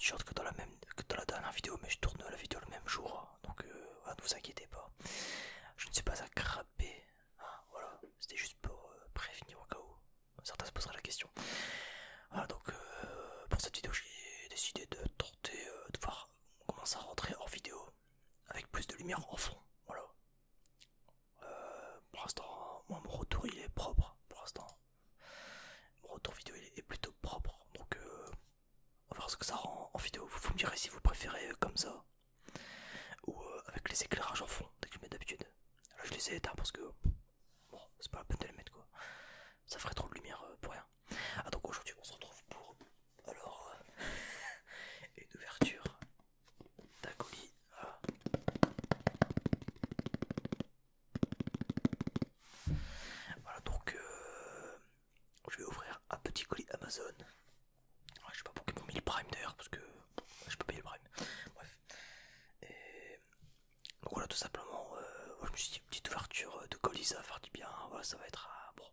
t-shirt que dans la dernière vidéo, mais je tourne la vidéo le même jour, donc voilà, ne vous inquiétez pas. Je ne suis pas à craper, hein, voilà, c'était juste pour prévenir au cas où certains se poseraient la question. Voilà, donc pour cette vidéo, j'ai décidé de tenter de voir comment ça rentrer en vidéo avec plus de lumière en fond. Voilà. Pour l'instant, moi mon retour il est propre. Pour l'instant, mon retour vidéo il est plutôt propre. Donc on va voir ce que ça rend en vidéo. Vous me direz si vous préférez comme ça ou avec les éclairages en fond, dès que je mets d'habitude. Là je les ai éteints parce que bon, c'est pas la peine de les mettre quoi. Ça ferait trop de lumière pour rien. Ah donc aujourd'hui on se retrouve pour alors une ouverture d'un colis. Voilà. Voilà, donc je vais ouvrir un petit colis Amazon. Ouais, je sais pas pourquoi ils m'ont mis le Prime d'ailleurs parce que je peux payer le Prime. Bref. Et donc voilà, tout simplement, moi, je me suis dit petite ouverture de colis, ça va faire du bien. Voilà, ça va être bon.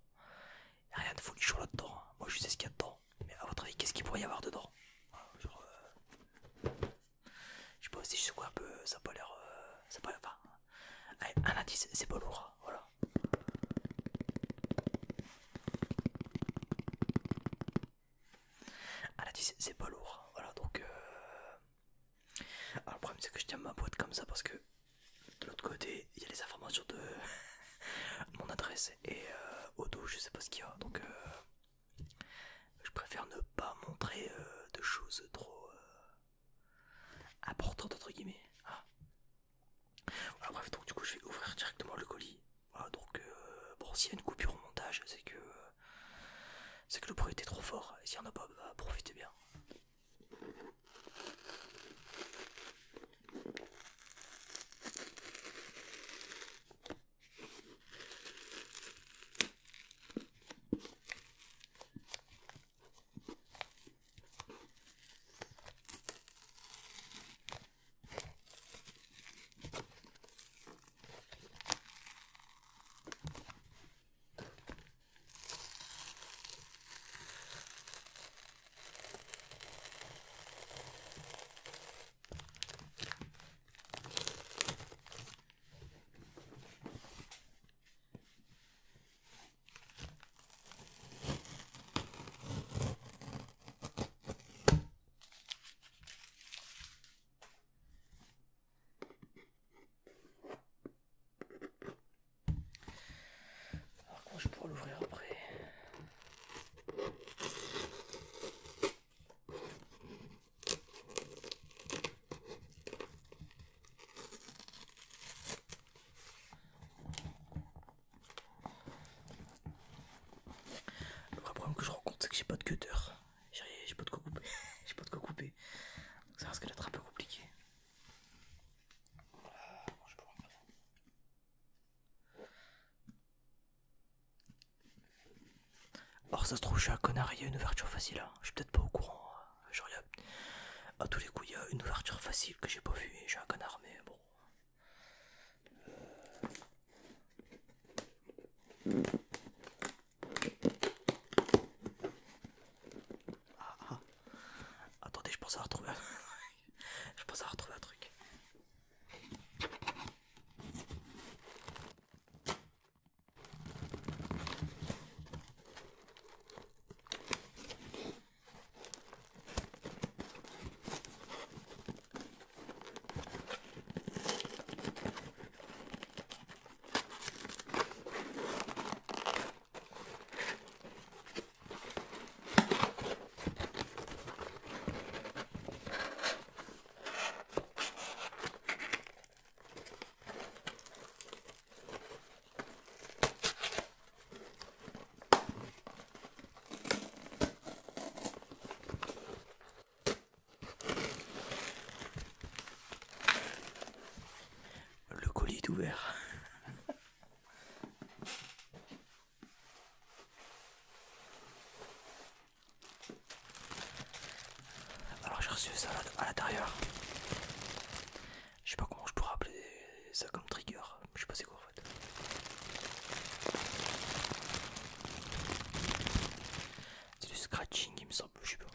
Y a rien de folichon là-dedans, hein. Moi je sais ce qu'il y a dedans. Mais à votre avis, qu'est-ce qu'il pourrait y avoir dedans? Voilà, genre, je sais pas si je secoue un peu, ça a pas l'air. Ça a pas l'air. Enfin, allez, un indice, c'est pas lourd. Voilà. Un indice, c'est pas lourd. Voilà, donc. Alors, le problème, c'est que je tiens ma boîte comme ça parce que de l'autre côté, il y a les informations de mon adresse et au dos, je sais pas ce qu'il y a. Donc, je préfère ne pas montrer de choses trop importantes, entre guillemets. Ah. Voilà, bref, donc du coup je vais ouvrir directement le colis. Voilà, donc bon, s'il y a une coupure au montage, c'est que le bruit était trop fort. Et s'il n'y en a pas, bah, profitez bien. Alors comment je pourrais l'ouvrir après? Le vrai problème que je rencontre, c'est que j'ai pas de cutter. J'ai pas de quoi couper. J'ai pas de quoi couper. Donc ça risque d'être un peu compliqué. Alors ça se trouve, je suis un connard, il y a une ouverture facile. Hein. Je suis peut-être pas au courant. Genre, à tous les coups, il y a une ouverture facile que j'ai pas vue et je suis un connard, mais bon. Ah, ah. Attendez, je pense avoir retrouvé un... je pense avoir retrouvé un truc. Le colis est ouvert. Alors j'ai reçu ça à l'intérieur. Je sais pas comment je pourrais appeler ça comme trigger. Je sais pas c'est quoi en fait. C'est du scratching il me semble, je sais pas.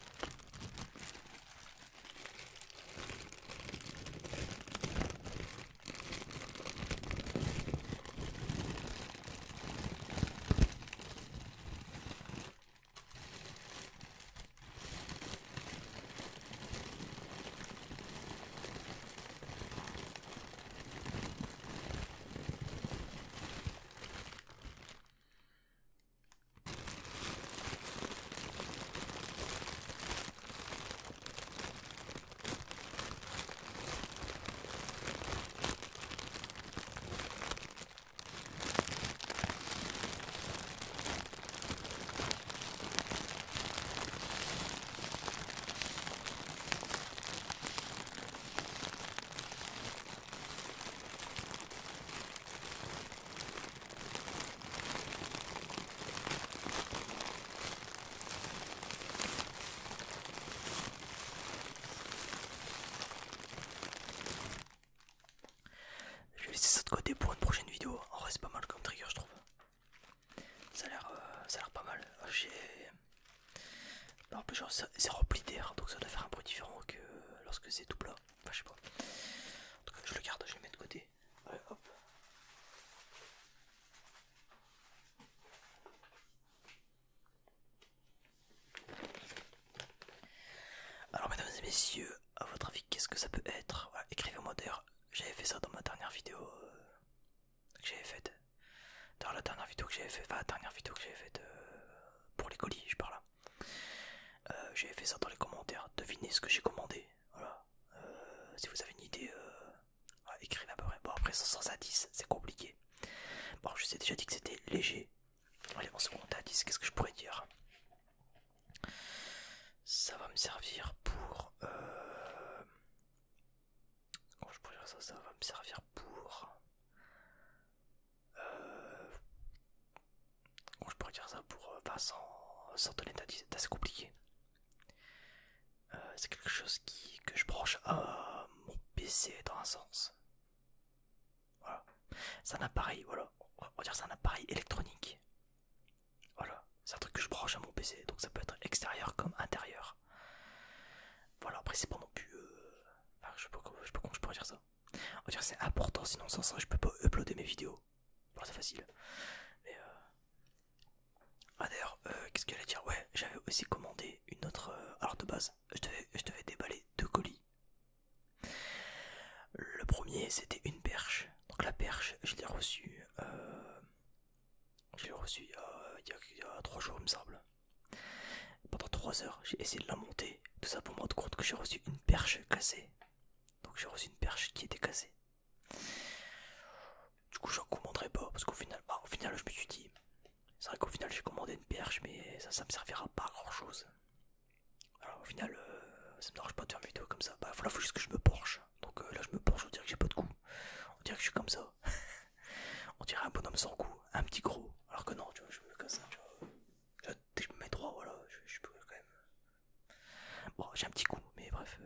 c'est rempli d'air, donc ça doit faire un bruit différent que lorsque c'est tout plat. Enfin, je sais pas. En tout cas, je le garde, je le mets de côté. Ouais, hop. Alors, mesdames et messieurs, à votre avis, qu'est-ce que ça peut être? Voilà, écrivez-moi d'ailleurs. J'avais fait ça dans ma dernière vidéo que j'avais faite. Dans la dernière vidéo que j'avais faite, enfin la dernière vidéo que j'avais faite pour les colis, je parle là. J'avais fait ça dans les commentaires. Devinez ce que j'ai commandé. Voilà. Si vous avez une idée, voilà, écrivez à peu près. Bon, après 100 à 10, c'est compliqué. Bon, je vous ai déjà dit que c'était léger. Allez, on se compte à 10. Qu'est-ce que je pourrais dire? Ça va me servir pour. Comment je pourrais dire ça? Ça va me servir pour. Comment je pourrais dire ça pour. Enfin, sans donner d'indice, c'est assez compliqué. C'est quelque chose que je branche à mon PC dans un sens. Voilà. C'est un appareil, voilà. On va dire c'est un appareil électronique. Voilà. C'est un truc que je branche à mon PC, donc ça peut être extérieur comme intérieur. Voilà, après c'est pas non plus. Enfin, je sais pas comment je pourrais dire ça. On va dire que c'est important, sinon sans ça je peux pas uploader mes vidéos. Bon, c'est facile. Mais ah d'ailleurs, qu'est-ce qu'elle allait dire? Ouais, j'avais aussi commandé une autre. Alors de base, je devais déballer 2 colis. Le premier c'était une perche. Donc la perche, je l'ai reçue. Je l'ai reçue il y a 3 jours, il me semble. Pendant 3 heures, j'ai essayé de la monter. Tout ça pour me rendre compte que j'ai reçu une perche cassée. Donc j'ai reçu une perche qui était cassée. Du coup, j'en commanderai pas parce qu'au final, au final, je me suis dit, c'est vrai qu'au final, j'ai commandé une perche, mais ça me servira pas à grand chose. Alors au final, ça me dérange pas de faire une vidéo comme ça. Bah voilà, faut juste que je me penche. Donc là, je me penche, on dirait que j'ai pas de cou. On dirait que je suis comme ça. On dirait un bonhomme sans cou, un petit gros. Alors que non, tu vois, je me casse ça, tu vois. Dès que je me mets droit, voilà, je peux quand même. Bon, j'ai un petit coup, mais bref.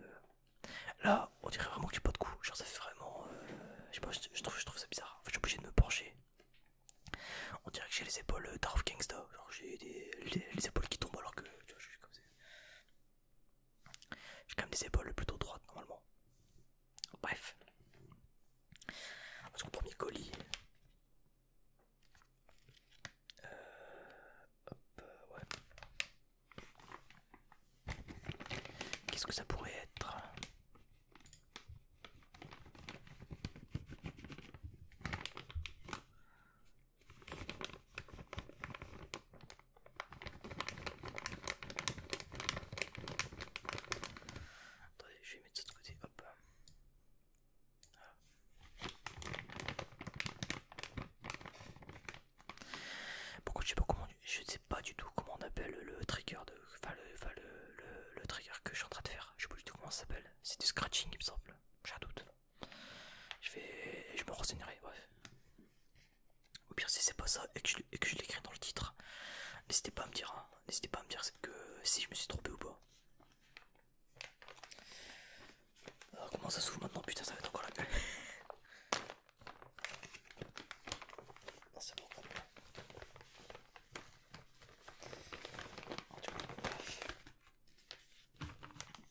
Là, on dirait vraiment que j'ai pas de cou. Genre, ça fait vraiment. Je sais pas, je trouve ça bizarre. En fait, je suis obligé de me pencher. On dirait que j'ai les épaules d'Arf Gangsta. Genre, j'ai les épaules qui tombent alors que. Tu vois, je suis comme ça. J'ai quand même des épaules plutôt droites normalement. Bref. Parce que le premier colis. Hop, ouais. Qu'est-ce que ça pourrait être? Attendez, je vais mettre ça de côté. Hop. Pourquoi je sais pas comment. Je sais pas du tout comment on appelle le trigger de. Enfin, le trigger que je suis en train de faire. Je sais pas du tout comment ça s'appelle. C'est du scratching, il me semble. J'ai un doute. Je me renseignerai, bref. Au pire, si c'est pas ça et que je l'écris dans le titre, n'hésitez pas à me dire. Hein. N'hésitez pas à me dire que si je me suis trompé ou pas. Alors, comment ça s'ouvre maintenant? Putain, ça va être encore la gueule. Non, c'est bon.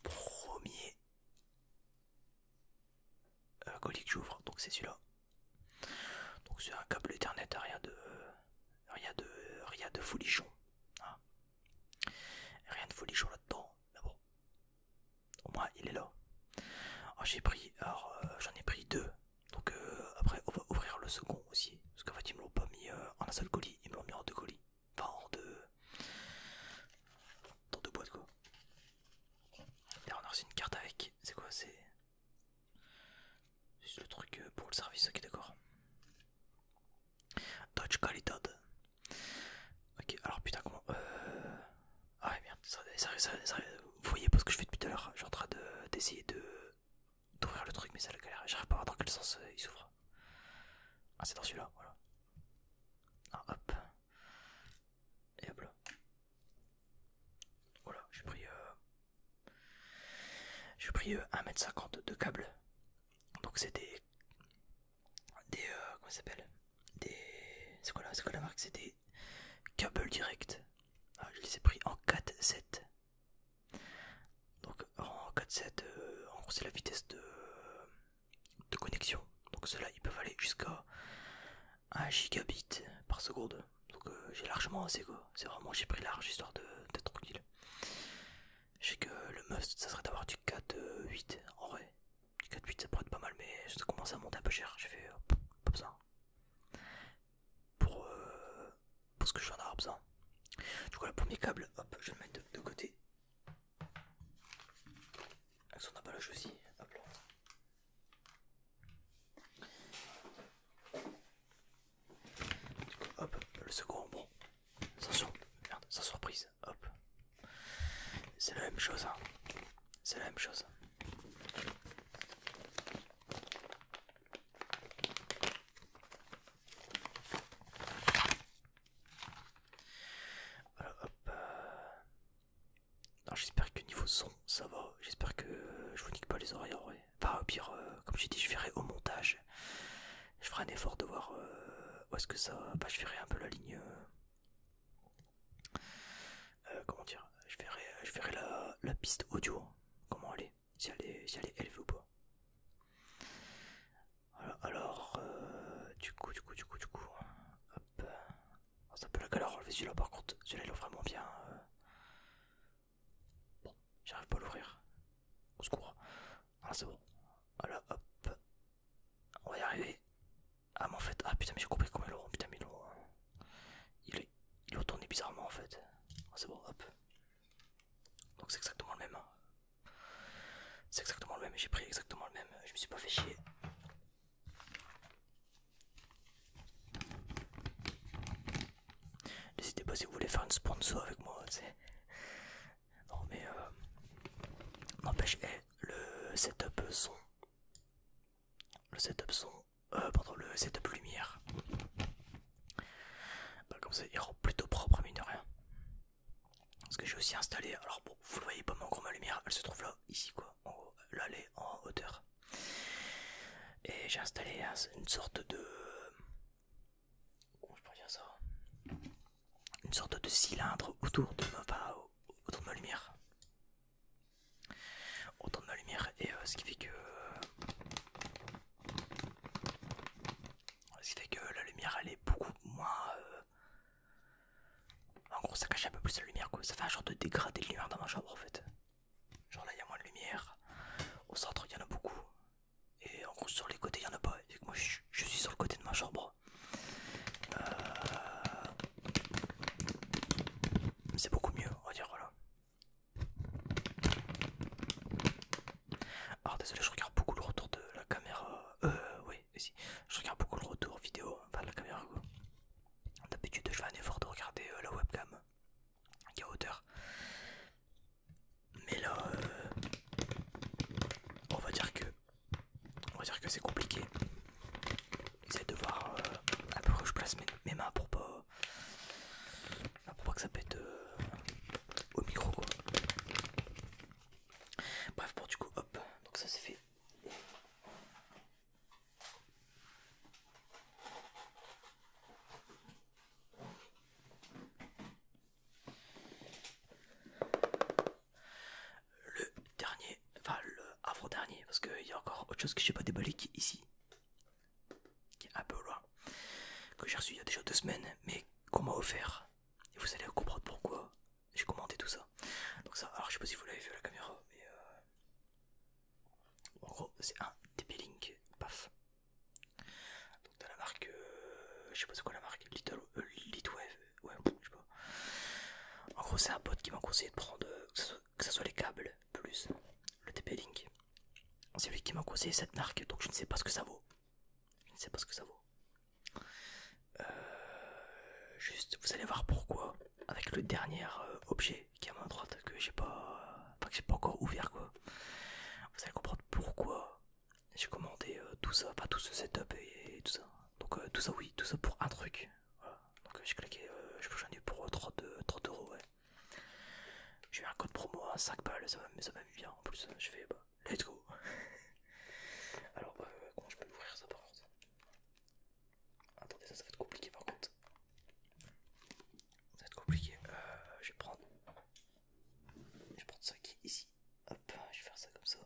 Premier colis que j'ouvre, donc c'est celui-là. Donc c'est un câble Ethernet, rien de folichon. Hein. Rien de folichon là-dedans, mais bon. Au moins il est là. J'en ai pris 2. Donc après on va ouvrir le second aussi. Parce qu'en fait ils me l'ont pas mis en un seul colis, ils me l'ont mis en 2 colis. Enfin en 2. Dans 2 boîtes quoi. Et on a reçu une carte avec. C'est quoi? C'est le truc pour le service, ok d'accord. Dodge Qualidad. Ok, alors putain comment. Ah ouais merde, vous voyez pas ce que je fais depuis tout à l'heure. Je suis en train d'essayer d'ouvrir le truc mais ça la galère. J'arrive pas à voir dans quel sens il s'ouvre. Ah c'est dans celui-là, voilà. Ah hop. Et hop là. Voilà, j'ai pris 1m50 de câble. Donc c'est des comment ça s'appelle? C'est quoi la marque? C'est des câbles directs. Ah, je les ai pris en 4-7. en gros c'est la vitesse de connexion. Donc ceux-là ils peuvent aller jusqu'à 1 gigabit par seconde. Donc j'ai largement assez quoi. C'est vraiment, j'ai pris large histoire d'être tranquille. Je sais que le must ça serait d'avoir du 4.8 en vrai. Du 4.8 ça pourrait être pas mal, mais ça commence à monter un peu cher. J'ai fait pas besoin. Pour ce que je vais en avoir besoin. Du coup le premier câble, hop, je vais le mettre de côté. Avec son emballage aussi, hop là. Du coup, hop, le second, bon, sans surprise, hop. C'est la même chose, hein. C'est la même chose. Voilà, hop. Alors j'espère que niveau son, ça va. J'espère que je vous nique pas les oreilles en vrai. Enfin, au pire, comme j'ai dit, je verrai au montage. Je ferai un effort de voir où est-ce que ça. Bah, je verrai un peu la ligne. Comment dire, je verrai la piste audio, comment elle est, si elle est élevée ou pas. Voilà, alors, du coup, hop, oh, ça peut la galère à enlever celui-là par contre, celui-là il est vraiment bien. Bon, j'arrive pas à l'ouvrir, au secours. Ah c'est bon, voilà, hop, on va y arriver. Ah mais en fait, ah putain mais j'ai compris comment ils l'ont, putain mais ils l'ont tourné bizarrement en fait. Ah c'est bon, hop. Donc c'est exactement le même. Hein. C'est exactement le même, j'ai pris exactement le même, je me suis pas fait chier. N'hésitez pas si vous voulez faire une sponsor avec moi, tu sais. Non mais n'empêche, le setup son. Le setup son. Pardon, le setup lumière. Bah, comme ça il rend plutôt propre, mine de rien. Parce que j'ai aussi installé, alors bon, vous le voyez pas, mais en gros ma lumière elle se trouve là, ici quoi, en gros, là elle est en hauteur. Et j'ai installé une sorte de... Comment je pourrais dire ça? Une sorte de cylindre autour de autour de ma lumière. Autour de ma lumière, et ce qui fait que... Ce qui fait que la lumière elle est beaucoup moins... En gros ça cache un peu plus la lumière quoi, ça fait un genre de dégradé de lumière dans ma chambre en fait. Genre là il y a moins de lumière, au centre il y en a beaucoup, et en gros sur les côtés il y en a pas, et que moi je suis sur le côté de ma chambre. C'est beaucoup mieux on va dire, voilà. Alors désolé, je regarde beaucoup le retour de la caméra, oui, si, je regarde beaucoup le retour vidéo, enfin de la caméra quoi. D'habitude je fais un effort de regarder la webcam qui est à hauteur. Mais là, on va dire que c'est compliqué. J'essaie de voir un peu où je place mes mains pour pas que ça pète au micro quoi. Bref, bon du coup, hop, donc ça c'est fait. Le dernier, enfin le avant-dernier, parce qu'il y a encore autre chose que j'ai pas déballé qui est ici, qui est un peu loin, que j'ai reçu il y a déjà 2 semaines, mais qu'on m'a offert. Et vous allez comprendre pourquoi j'ai commandé tout ça. Donc ça, alors je sais pas si vous l'avez vu à la caméra, mais en gros c'est un TP-Link, paf. Donc t'as la marque, je sais pas c'est quoi la marque, Litwave, ouais, je sais pas. En gros c'est un pote qui m'a conseillé de prendre, que ce soit les câbles plus le TP-Link. C'est lui qui m'a conseillé cette marque, donc je ne sais pas ce que ça vaut. Je ne sais pas ce que ça vaut. Juste, vous allez voir pourquoi. Avec le dernier objet qui est à ma droite que j'ai pas, enfin, que j'ai pas encore ouvert quoi. Vous allez comprendre pourquoi j'ai commandé tout ça, enfin tout ce setup et tout ça. Donc tout ça oui, tout ça pour un truc. Voilà. Donc j'ai claqué, j'en ai eu pour 30 euros ouais. J'ai eu un code promo à 5 balles, ça m'a mis bien en plus. Je fais bah let's go. Alors comment je peux l'ouvrir ça par contre? Attendez, ça va être compliqué par contre. Ça va être compliqué. Je vais prendre ça qui est ici. Hop, je vais faire ça comme ça.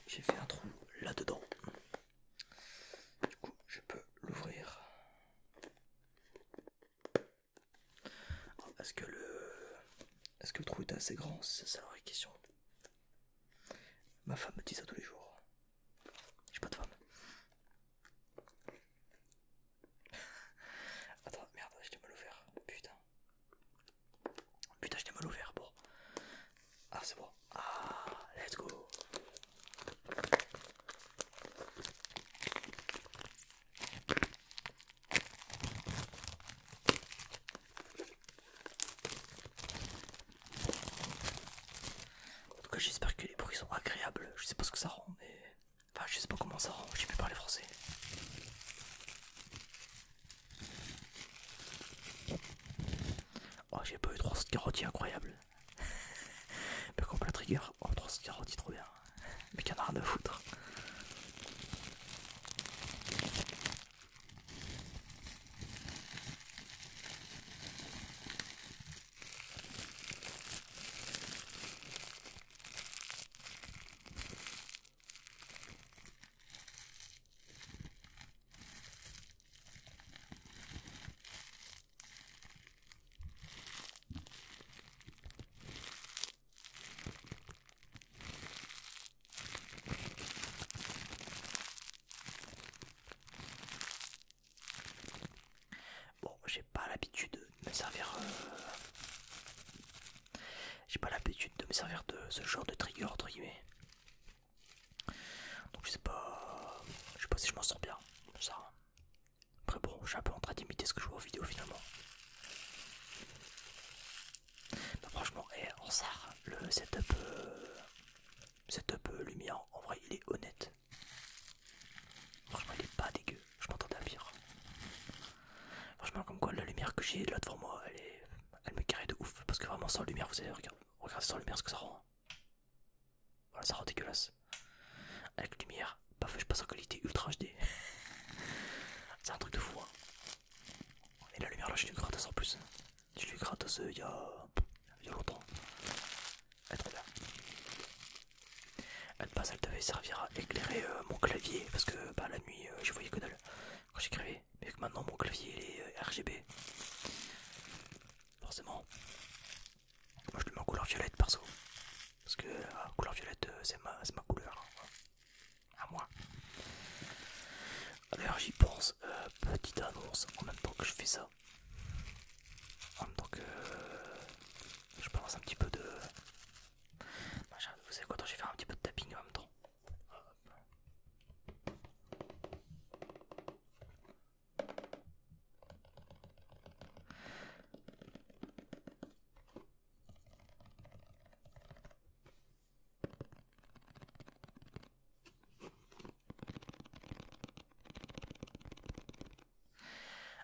j'ai fait un trou là-dedans. Du coup, je peux l'ouvrir. Est-ce que le trou est assez grand? C'est ça la vraie question. Ma femme me dit ça tous les jours. J'ai pas de femme. Attends, merde, j'ai du mal ouvert. Putain. Putain, j'ai du mal ouvert. Bon. Ah, c'est bon. Ah, let's go. En tout cas, j'espère que les bruits sont agréables. Je sais pas ce que ça rend, mais. Enfin, je sais pas comment ça rend. Je sais plus parler français. Oh, j'ai pas eu 3 carottes incroyable. Par contre, la trigger, oh, 3 carottes, trop bien. Mais qu'il y en a rien à foutre. Bon, j'ai pas l'habitude de me servir. J'ai pas l'habitude de me servir de ce genre de trigger entre guillemets. Donc je sais pas. Je sais pas si je m'en sors bien. Ça. Après bon, je suis un peu en train d'imiter ce que je vois en vidéo finalement. Bah, franchement, en SAR, le setup, lumière, en vrai il est honnête. Franchement il est pas dégueu, je m'entendais à pire. Franchement comme quoi la lumière que j'ai là devant moi, elle me carré de ouf. Parce que vraiment sans lumière, vous allez regardez sans lumière ce que ça rend. Voilà, ça rend dégueulasse. Avec lumière, paf, je passe en qualité ultra HD. C'est un truc de fou hein. Et la lumière là je l'ai eu gratos en plus. Je l'ai eu gratos il y a longtemps. Elle est trop bien. À de base elle devait servir à éclairer mon clavier. Parce que bah, la nuit je voyais que dalle quand j'écrivais. Mais que maintenant mon clavier il est RGB. Forcément. Moi je le mets en couleur violette perso. Parce que couleur violette c'est ma couleur. À moi. D'ailleurs j'y pense, petite annonce en même temps que je fais ça. En même temps que je balance un petit peu de. Vous savez quoi, attends, je vais faire un petit peu de tapping en même temps.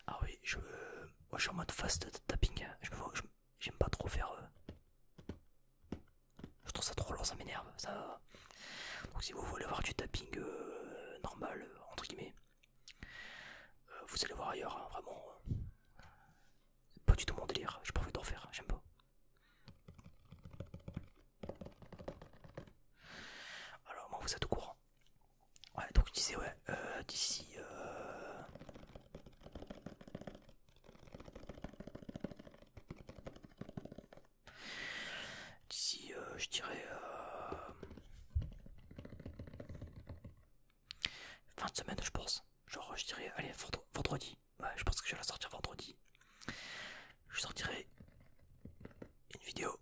Ah oui, moi je suis en mode fast tapping. J'aime pas trop faire. Je trouve ça trop lent, ça m'énerve. Ça. Donc si vous voulez voir du tapping normal, entre guillemets, vous allez voir ailleurs, hein, vraiment. Pas du tout mon délire, j'ai pas envie d'en faire, j'aime pas. Alors moi vous êtes au courant. Ouais, donc je disais ouais, d'ici je dirais fin de semaine je pense. Genre je dirais allez vendredi. Ouais, je pense que je vais la sortir vendredi. Je sortirai une vidéo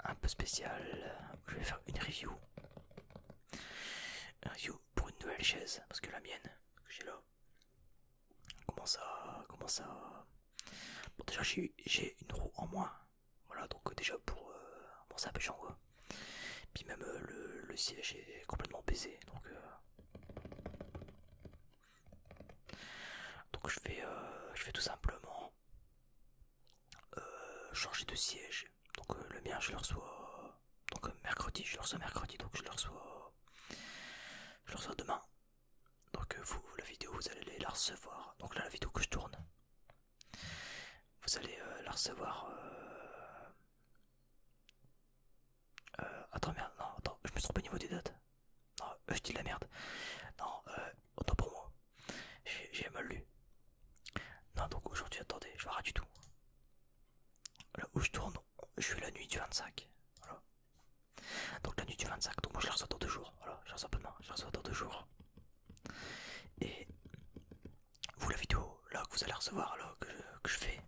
un peu spéciale où je vais faire une review. Une review pour une nouvelle chaise parce que la mienne que j'ai là commence à. Bon déjà j'ai une roue en moins. Voilà donc déjà pour bon c'est un peu chiant quoi. Puis même le siège est complètement baisé donc je fais tout simplement changer de siège. Donc le mien je le reçois donc mercredi, je le reçois mercredi donc je le reçois demain. Donc vous la vidéo vous allez la recevoir. Donc là la vidéo que je tourne vous allez la recevoir attends merde non attends je me suis trompé au niveau des dates. recevoir là que je fais.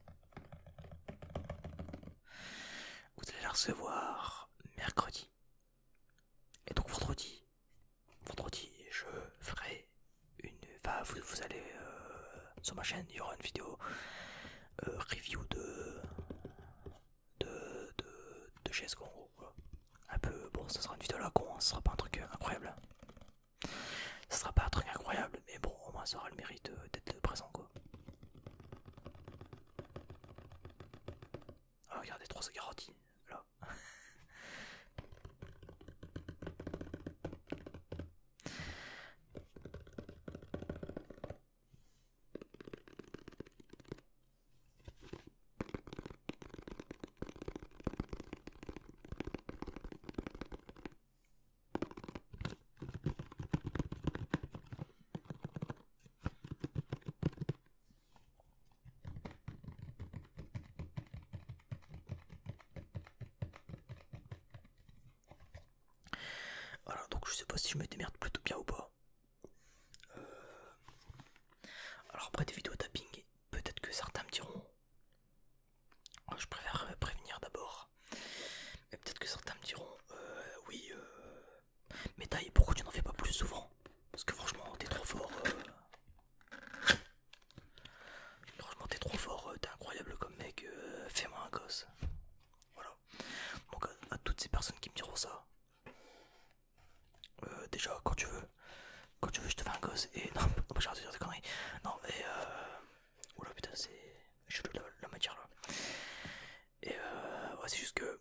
Vous allez la recevoir mercredi. Et donc vendredi, je ferai une... Enfin, vous allez... sur ma chaîne, il y aura une vidéo review de GSGO en gros. Voilà. Un peu... Bon, ça sera une vidéo à la con, hein, ça sera pas un truc incroyable. Ça sera pas un truc incroyable, mais bon, au moins ça aura le mérite d'être présent quoi. Ah, regardez, 3 garanties, là. Voilà, donc je sais pas si je me démerde plutôt bien ou pas. Alors après des vidéos tapping, peut-être que certains me diront je préfère prévenir d'abord. Mais peut-être que certains me diront oui, mais taille, pourquoi tu n'en fais pas plus souvent? Parce que franchement, t'es trop fort. Franchement, t'es trop fort, t'es incroyable comme mec, fais-moi un gosse. Voilà. Donc à toutes ces personnes qui me diront ça, déjà quand tu veux, je te fais un gosse et non, j'arrête de dire des conneries. Non, et oula putain, c'est chelou la matière là. Et ouais, c'est juste que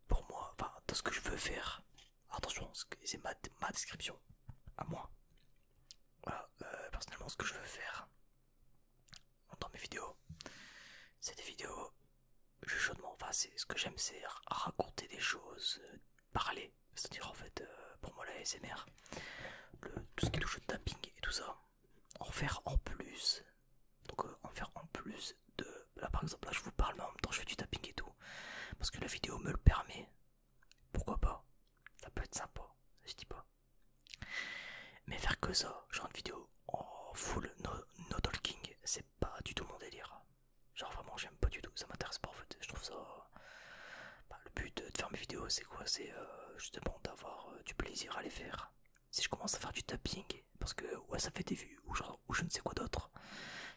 pour moi, enfin, dans ce que je veux faire, attention, c'est ma description à moi. Voilà, personnellement, ce que je veux faire dans mes vidéos, c'est des vidéos chaudement. Enfin, c'est ce que j'aime, c'est raconter des choses, parler. C'est-à-dire en fait, pour moi la ASMR, tout ce qui touche au tapping et tout ça, en faire en plus. Donc en faire en plus de... Là par exemple, là je vous parle mais en même temps je fais du tapping et tout. Parce que la vidéo me le permet. Pourquoi pas? Ça peut être sympa, je dis pas. Mais faire que ça, genre une vidéo en full no talking, c'est pas du tout mon délire. Genre vraiment j'aime pas du tout, ça m'intéresse pas en fait. Je trouve ça... Bah, le but de faire mes vidéos c'est quoi? C'est justement d'avoir du plaisir à les faire. Si je commence à faire du tapping, parce que ouais ça fait des vues ou genre ou je ne sais quoi d'autre,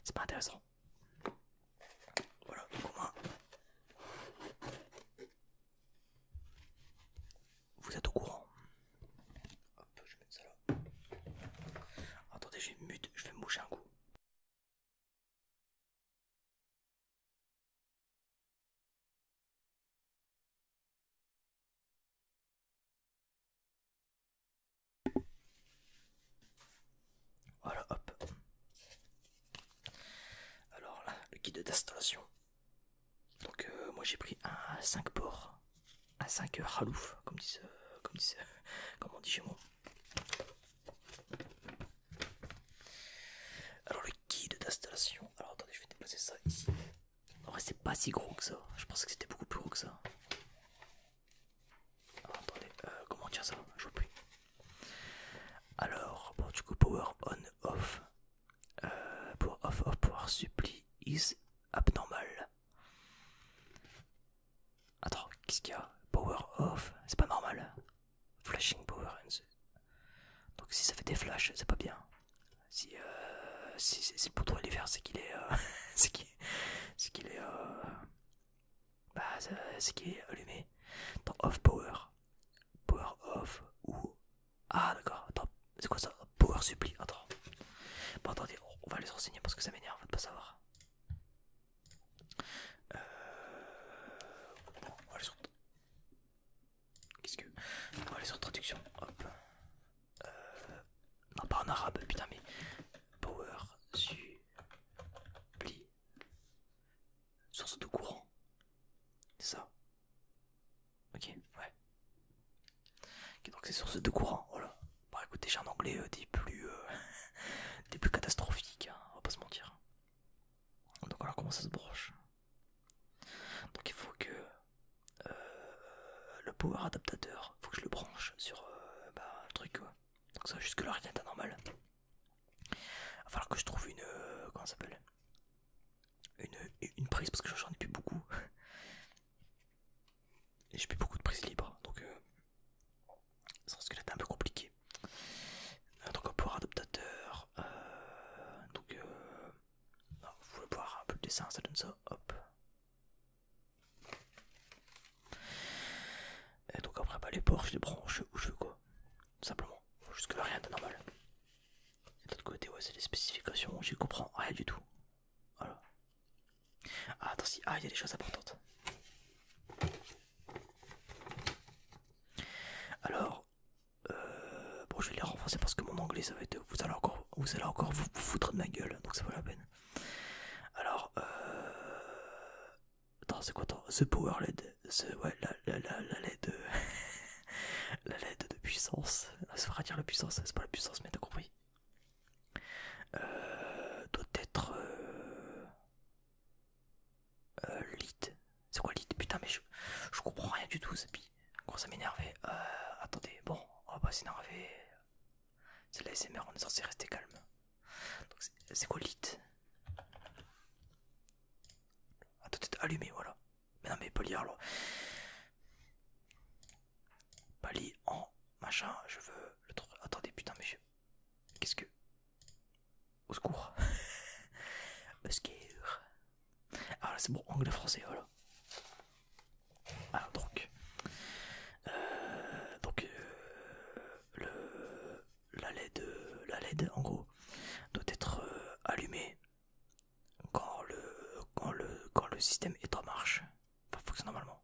c'est pas intéressant. Voilà, donc au moins vous êtes au courant. Hop, je vais mettre ça là. Attendez, je vais mute, je vais me moucher un coup. Voilà, hop. Alors là, le guide d'installation. Donc moi j'ai pris un 5 ports, un 5 Halouf, comme on dit chez moi. Alors le guide d'installation. Alors attendez, je vais déplacer ça ici. En vrai c'est pas si gros que ça. Je pensais que c'était beaucoup plus gros que ça. Alors, attendez, comment dire ça? Je vois plus. Alors, bon du coup power on off. Power off of power supply is abnormal. Attends, qu'est-ce qu'il y a? Power off, c'est pas normal. Flashing power ends. Donc si ça fait des flashs, c'est pas bien. Si le bouton il est vert, c'est qu'il est, c'est qu'il est, bah, c'est qu'il est allumé. Dans off power, power off ou ah d'accord. Attends, c'est quoi ça? Power supply. Attends. Bon attendez, on va aller se renseigner parce que ça m'énerve de pas savoir. Bon, on va aller sur. Qu'est-ce que? On va aller sur traduction. Hop. Non pas en arabe, putain mais. Power supply. Source de courant. C'est ça. Ok, ouais. Ok, donc c'est source de courant, voilà. Bon écoutez, j'ai un anglais des plus catastrophiques, hein, on va pas se mentir. Donc alors comment ça se branche? Donc il faut que le power adaptateur, faut que je le branche sur le truc quoi. Donc ça jusque là rien d'anormal. Il va falloir que je trouve une comment ça s'appelle? une prise parce que j'en ai plus beaucoup. Et j'ai plus beaucoup de prises libres, donc ça risque d'être un peu compliqué. Donc un port adaptateur. Donc vous pouvez voir un peu le dessin, ça donne ça. Hop. Et donc après bah, les ports je les branche où je veux quoi. Tout simplement. Jusque là rien de normal. Et de l'autre côté ouais c'est les spécifications, j'y comprends rien du tout. Voilà. Ah attends si, ah il y a des choses importantes. Alors, bon je vais les renforcer parce que mon anglais ça va être, vous allez encore vous foutre de ma gueule, donc ça vaut la peine. Alors, attends c'est quoi attends, The Power LED, ouais la LED, la LED de puissance, ça va dire la puissance, c'est pas la puissance mais t'as compris. Doit être lit. C'est quoi lit? Putain mais je comprends rien du tout, ça commence à m'énerver. Attendez, bon, on va pas s'énerver. C'est la SMR, on est censé rester calme. C'est quoi lit? Attends, allumé, voilà. Mais non mais pas lire alors. Pas lire en machin, je veux le truc. Attendez, putain mais je... Qu'est-ce que... Au secours. Au secours. Ah là c'est bon, anglais-français, voilà. Alors donc... la LED en gros doit être allumée quand le système est en marche, enfin fonctionne normalement.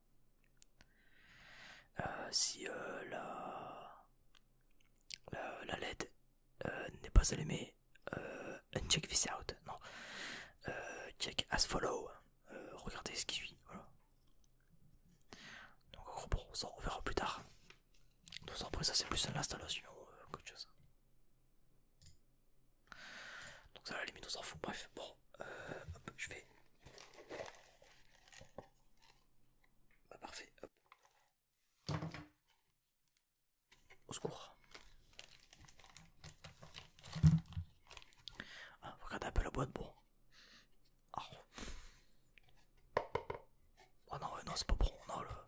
Si la LED n'est pas allumée, uncheck this out, non, check as follow, regardez ce qui suit, voilà. Donc en gros bon, ça on verra plus tard. Donc après ça c'est plus l'installation qu'autre chose. Donc ça à la limite on s'en fout, bref, bon, hop, je vais... Bah parfait, hop. Au secours. Ah, regardez un peu la boîte, bon. Ah. Oh non, non, c'est pas bon, non, là.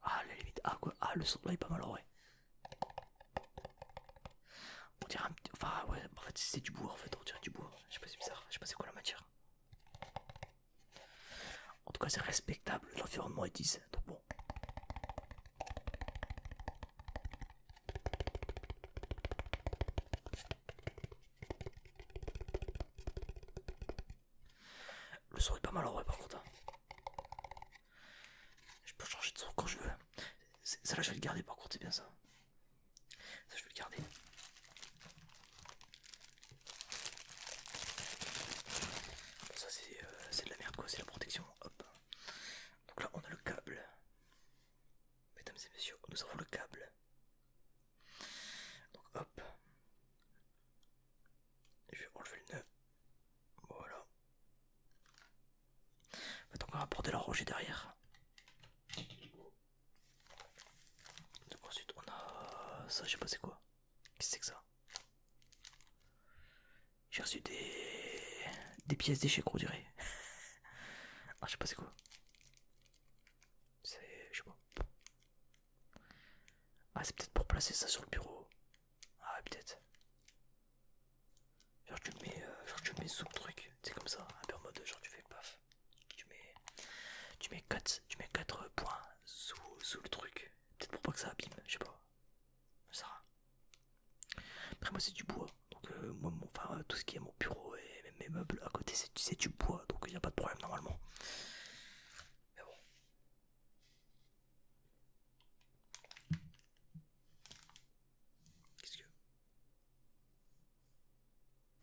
Ah, la limite, ah quoi, ah, le son là est pas mal, ouais. On dirait un petit, enfin, ouais, en fait, c'est du bois, en fait, on dirait du bois. Je sais pas, c'est bizarre, je sais pas c'est quoi la matière. En tout cas, c'est respectable, l'environnement est 10, donc bon. Le son est pas mal en vrai par contre. Hein. Je peux changer de son quand je veux. Ça là je vais le garder par contre, c'est bien ça. Ça je vais le garder. Bon, ça c'est de la merde quoi, c'est la protection. Hop. Donc là on a le câble. Mesdames et messieurs, nous avons le câble. Donc hop. Je vais enlever le nœud. Voilà. Donc on va porter la rangée derrière. Donc ensuite on a ça, je sais pas c'est quoi. Qu'est-ce que c'est que ça? J'ai reçu des pièces d'échec on dirait. Ah je sais pas c'est quoi. C'est... je sais pas. Ah c'est peut-être pour placer ça sur le bureau. Ah ouais, peut-être. Genre tu le mets sous le truc. C'est comme ça, un peu en mode genre tu fais paf. Tu mets 4 points sous le truc. Peut-être pour pas que ça abîme, je sais pas. Ça va. Après moi c'est du bois. Donc moi enfin tout ce qui est mon bureau et même mes meubles à côté c'est du bois. Donc il n'y a pas de problème normalement. Mais bon. Qu'est-ce que...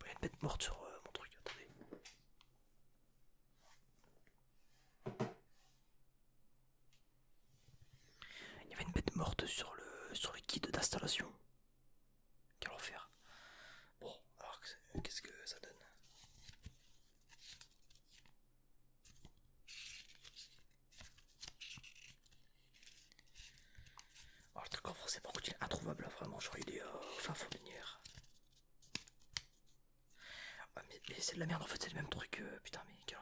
Il y a une bête morte sur mon truc, attendez. Il y avait une bête morte sur le kit d'installation. Quel enfer. Bon, alors qu'est-ce que ça donne? Alors le truc en français par contre il est introuvable là, vraiment, genre il est au fin fond de l'univers. c'est de la merde en fait, c'est le même truc. Putain, mais quel...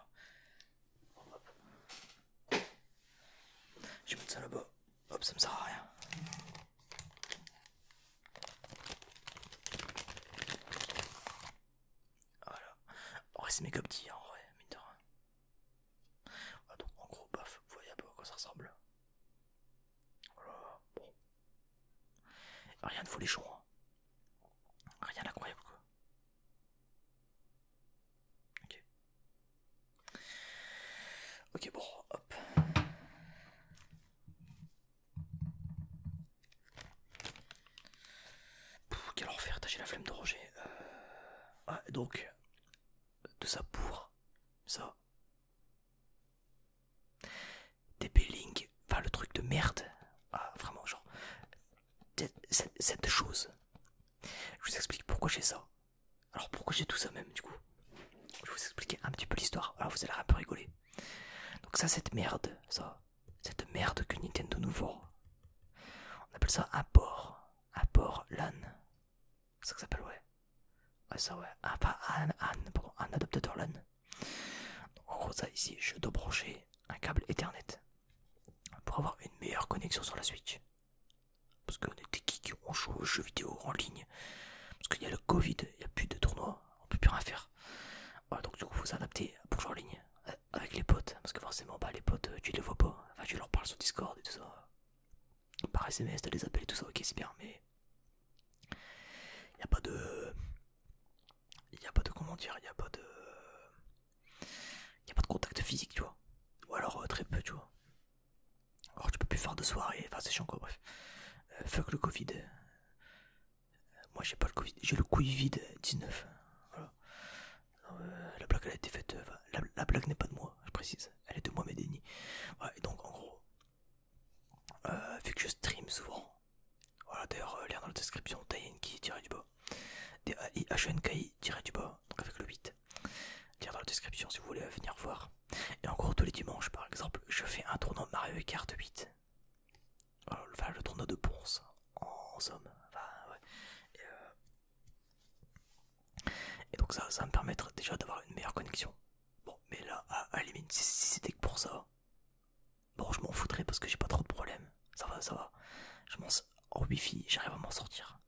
Hop. Je vais mettre ça là-bas. Hop, ça me sert à rien. Voilà. En vrai, c'est méga petit, hein, en vrai, mine de rien. Ah, donc en gros, paf, vous voyez un peu à quoi ça ressemble. Voilà, bon. Rien de folichon, hein. Rien d'incroyable, quoi. Ok. Ok, bon, hop. Quel enfer, j'ai la flemme de ranger. Ah, donc, de ça pour ça. TP-Link, enfin le truc de merde. Ah, vraiment, genre, cette chose. Je vous explique pourquoi j'ai ça. Alors pourquoi j'ai tout ça même, du coup. Je vais vous expliquer un petit peu l'histoire. Alors vous allez un peu rigoler. Donc ça, cette merde que Nintendo nous vend. On appelle ça un port. Un port LAN. C'est ça que ça s'appelle, ouais. Ouais, ça, ouais. Ah, pas un adaptateur LAN. Donc, en gros, ça ici, je dois brancher un câble Ethernet pour avoir une meilleure connexion sur la Switch. Parce qu'on est des geeks, on joue aux jeux vidéo en ligne. Parce qu'il y a le Covid, il n'y a plus de tournois, on peut plus rien faire. Voilà, donc du coup, faut s'adapter pour jouer en ligne avec les potes. Parce que forcément, bah, les potes, tu les vois pas. Enfin, tu leur parles sur Discord et tout ça. Par SMS, t'as des appels et tout ça, ok, c'est bien, mais il n'y a pas de. Il n'y a pas de, comment dire, il n'y a pas de. Il n'y a pas de contact physique, tu vois. Ou alors très peu, tu vois. Alors tu peux plus faire de soirée, enfin c'est chiant quoi, bref. Fuck le Covid. Moi j'ai pas le Covid, j'ai le couille vide 19. Voilà. La blague elle a été faite, la blague n'est pas de moi, je précise. Elle est de moi mais déni. Ouais, et donc en gros, vu que je stream souvent, voilà d'ailleurs lien dans la description, Tayenki tiré du bas. DAIHNKI tiré du bas, donc avec le 8. Lien dans la description si vous voulez venir voir. Et en gros tous les dimanches par exemple, je fais un tournoi Mario Kart 8. Voilà, enfin, le tournoi de Ponce en somme. Enfin, ouais. Et donc ça va me permettre déjà d'avoir une meilleure connexion. Bon, mais là, à la limite, si c'était que pour ça, bon, je m'en foutrais parce que j'ai pas trop de problèmes. Ça va, ça va. En wifi, j'arrive à m'en sortir.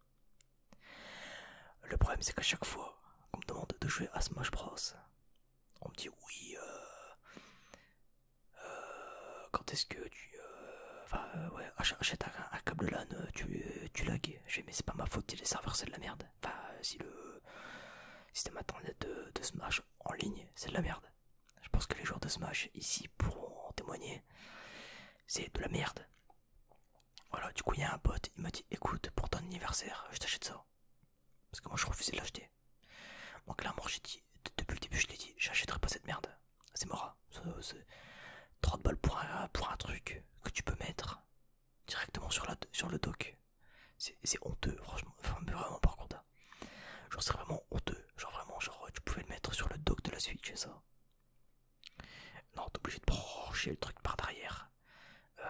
Le problème, c'est qu'à chaque fois qu'on me demande de jouer à Smash Bros, on me dit oui, quand est-ce que tu. Enfin, ouais, achète un câble LAN, tu lagues. Je fais, mais c'est pas ma faute si les serveurs c'est de la merde. Enfin, si le système internet de Smash en ligne c'est de la merde. Je pense que les joueurs de Smash ici pourront en témoigner. C'est de la merde. Voilà, du coup, il y a un pote, il m'a dit écoute, pour ton anniversaire, je t'achète ça. Parce que moi je refusais de l'acheter. Donc clairement, j'ai dit, depuis le début, je l'ai dit, j'achèterai pas cette merde. C'est mort. C'est 30 balles pour un truc que tu peux mettre directement sur le dock. C'est honteux, franchement. Enfin, mais vraiment, par contre. Genre, c'est vraiment honteux. Genre, vraiment, genre, tu pouvais le mettre sur le dock de la Switch et ça. Non, t'es obligé de brancher le truc par derrière.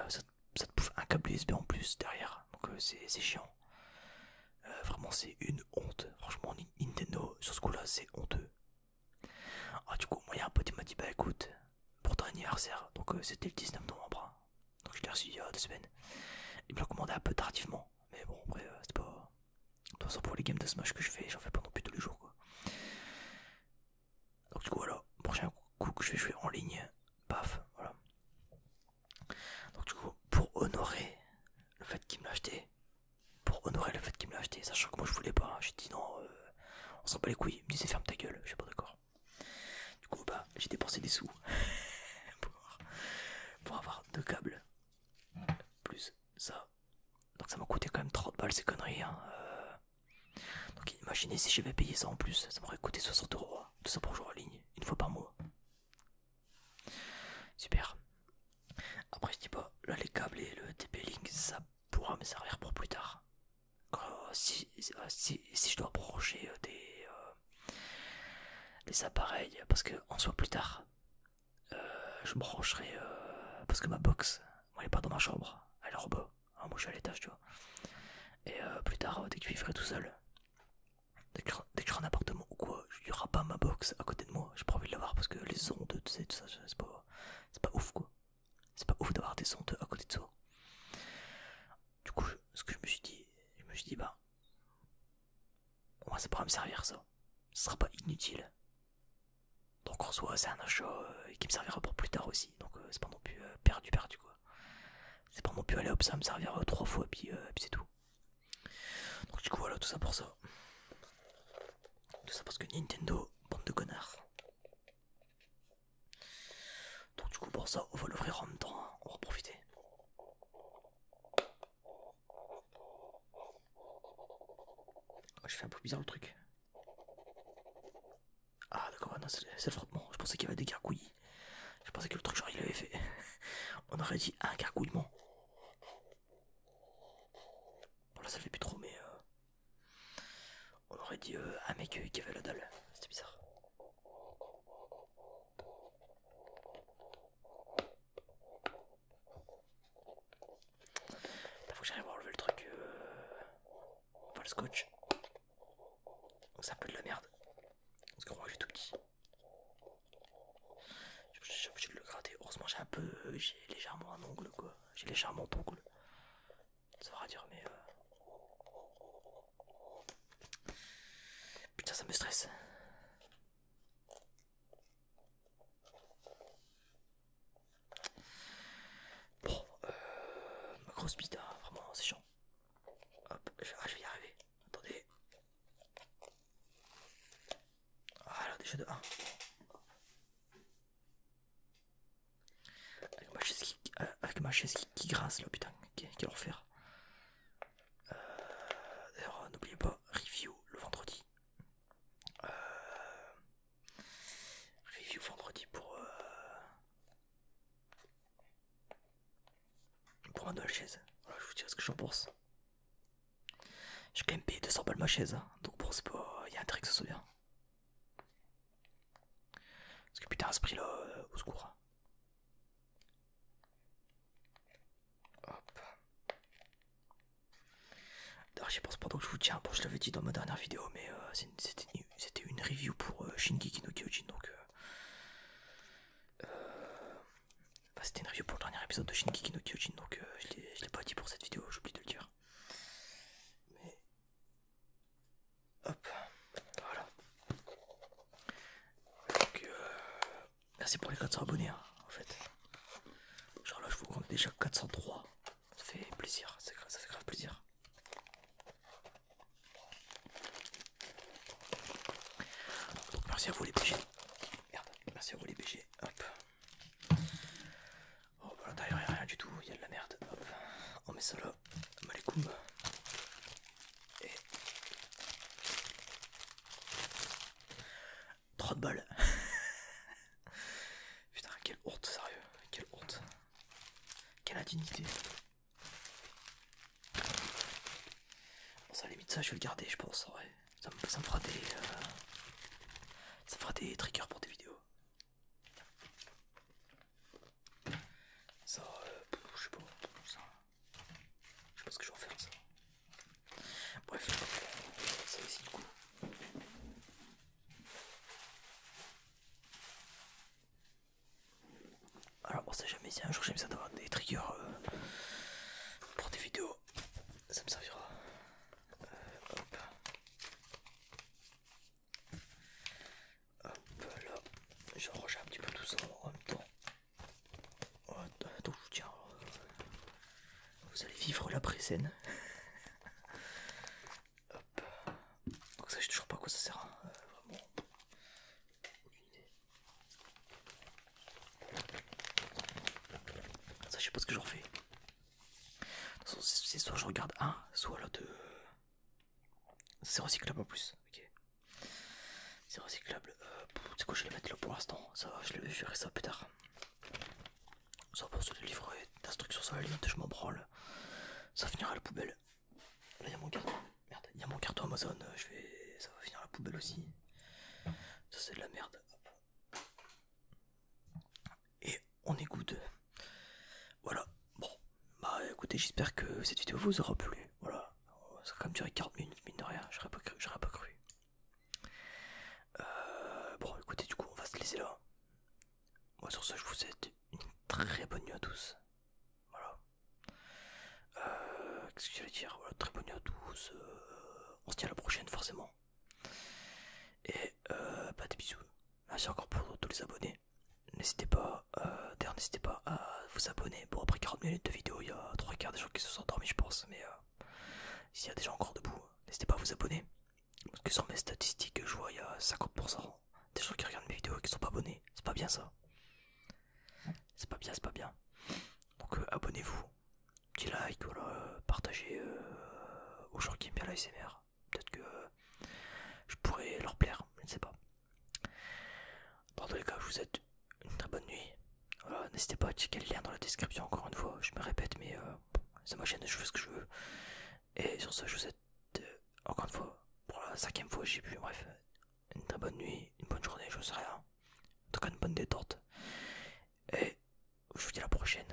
Ça te bouffe un câble USB en plus derrière. Donc, c'est chiant. Vraiment, c'est une honte. Franchement, Nintendo, sur ce coup-là, c'est honteux. Ah, du coup, moi, il y a un pote qui m'a dit bah écoute, pour ton anniversaire, donc c'était le 19 novembre. Donc, je l'ai reçu il y a 2 semaines. Il me l'a commandé un peu tardivement. Mais bon, après, c'était pas. De toute façon, pour les games de Smash que je fais, j'en fais pas non plus tous les jours, quoi. Donc, du coup, voilà. Prochain coup que je vais jouer en ligne, paf, voilà. Donc, du coup, pour honorer le fait qu'il me l'a acheté, sachant que moi je voulais pas, j'ai dit non, on s'en bat les couilles. Il me disait ferme ta gueule, je suis pas d'accord. Du coup, bah, j'ai dépensé des sous pour avoir 2 câbles, plus ça. Donc, ça m'a coûté quand même 30 balles ces conneries, hein. Donc imaginez si j'avais payé ça en plus, ça m'aurait coûté 60€, hein. Tout ça pour jouer en ligne, une fois par mois. Super. Après je dis pas, là les câbles et le TP-Link ça pourra me servir pour plus tard. Si je dois brancher des appareils, parce que en soit plus tard, je brancherai, parce que ma box, moi elle est pas dans ma chambre, elle est en bas. Ah, moi je suis à l'étage tu vois. Et plus tard, dès que je vivrai tout seul, dès que je serai en appartement ou quoi, il n'y aura pas ma box box à côté de moi. J'ai pas envie de l'avoir parce que les ondes, tu sais, tout ça, c'est pas ouf quoi. C'est pas ouf d'avoir des ondes à côté de soi. Du coup, ce que je me suis dit, bah, moi ça pourra me servir ça. Ce sera pas inutile. Donc en soi, c'est un achat qui me servira pour plus tard aussi. Donc c'est pas non plus perdu quoi. C'est pas non plus aller hop, ça va me servir 3 fois puis c'est tout. Donc du coup voilà, tout ça pour ça. Tout ça parce que Nintendo, bande de connards. Donc du coup pour ça, on va l'ouvrir en même temps, hein. On va profiter. Je fais un peu bizarre le truc. Ah d'accord, non, c'est le frottement. Je pensais qu'il y avait des gargouillis. Je pensais que le truc genre il avait fait. On aurait dit un gargouillement. Bon là ça le fait plus trop mais on aurait dit un mec qui avait la dalle. C'était bizarre. Là, faut que j'arrive à enlever le truc. Enfin le scotch. Donc c'est un peu de la merde. Parce que moi il est tout petit. J'ai obligé de le gratter. Heureusement j'ai légèrement un ongle quoi. J'ai légèrement d'ongle. Ça va dire mais putain ça me stresse. Bon ma grosse bite hein, vraiment c'est chiant. Hop, je vais y arriver. Attendez. Voilà déjà de 1. Avec ma chaise qui grince là putain, quel enfer. D'ailleurs n'oubliez pas, review le vendredi. Review vendredi pour ma nouvelle chaise. Voilà, je vous dirai ce que j'en pense. J'ai quand même payé 200 balles ma chaise, hein. Donc bon c'est pas... Il y a intérêt que ça soit bien. Parce que putain à ce prix là, au secours. Hop. D'ailleurs j'y pense pendant que je vous tiens. Bon je l'avais dit dans ma dernière vidéo mais c'était une review pour Shingeki no Kyojin donc... Enfin, c'était une review pour le dernier épisode de Shingeki no Kyojin donc je l'ai pas dit pour cette vidéo, j'ai oublié de le dire. Mais... Hop. Voilà. Donc merci pour les 400 abonnés hein, en fait. Genre là je vous compte déjà 403. Ça fait plaisir, ça fait grave plaisir. Donc merci à vous les BG. Merde, merci à vous les BG. Hop. Oh bah à l'intérieur il n'y a rien du tout, il y a de la merde. Hop. On met ça là. Malikoum. Et 30 balles. Putain quelle honte, sérieux. Quelle honte. Quelle indignité. Bon ça à la limite ça je vais le garder je pense en vrai. Ça me fera des... ça fera des triggers pour des vidéos. Ça, je sais pas, ça... Je sais pas ce que je vais en faire ça. Bref, ça ici du coup. Alors on sait jamais si un jour j'aime ça d'avoir des triggers pour des vidéos. Ça me servira. Hop. Hop là. Je range un petit peu tout ça en même temps. Donc je vous tiens. Vous allez vivre la pré-scène. Hop. Donc ça je sais toujours pas à quoi ça sert. Hein. Vraiment. Aucune idée. Ça je sais pas ce que j'en fais. C'est soit je regarde un, soit l'autre. C'est recyclable en plus. Ok. C'est recyclable. C'est quoi je vais les mettre là pour l'instant. Ça va, je verrai ça plus tard. Ça pour se livrer d'instructions sur la limite, je m'en branle. Ça finira à la poubelle. Là il y a mon carton. Merde, il y a mon carton Amazon. Ça va finir à la poubelle aussi. Ça c'est de la merde. Hop. Et on est good. Voilà. Bon. Bah écoutez, j'espère que cette vidéo vous aura plu. Voilà. Ça a quand même duré 40 minutes, mine de rien. J'aurais pas cru. Bon, que sur mes statistiques, je vois il y a 50% des gens qui regardent mes vidéos et qui sont pas abonnés. C'est pas bien ça. C'est pas bien, c'est pas bien. Donc abonnez-vous, petit like, voilà, partagez aux gens qui aiment bien l'ASMR. Peut-être que je pourrais leur plaire, je ne sais pas. Dans tous les cas, je vous souhaite une très bonne nuit. Voilà, n'hésitez pas à checker le lien dans la description encore une fois. Je me répète, mais c'est ma chaîne, je fais ce que je veux. Et sur ce, je vous souhaite encore une fois, pour la 5ème fois, j'ai plus, bref, une très bonne nuit, une bonne journée, je sais rien. En tout cas, une bonne détente. Et je vous dis à la prochaine.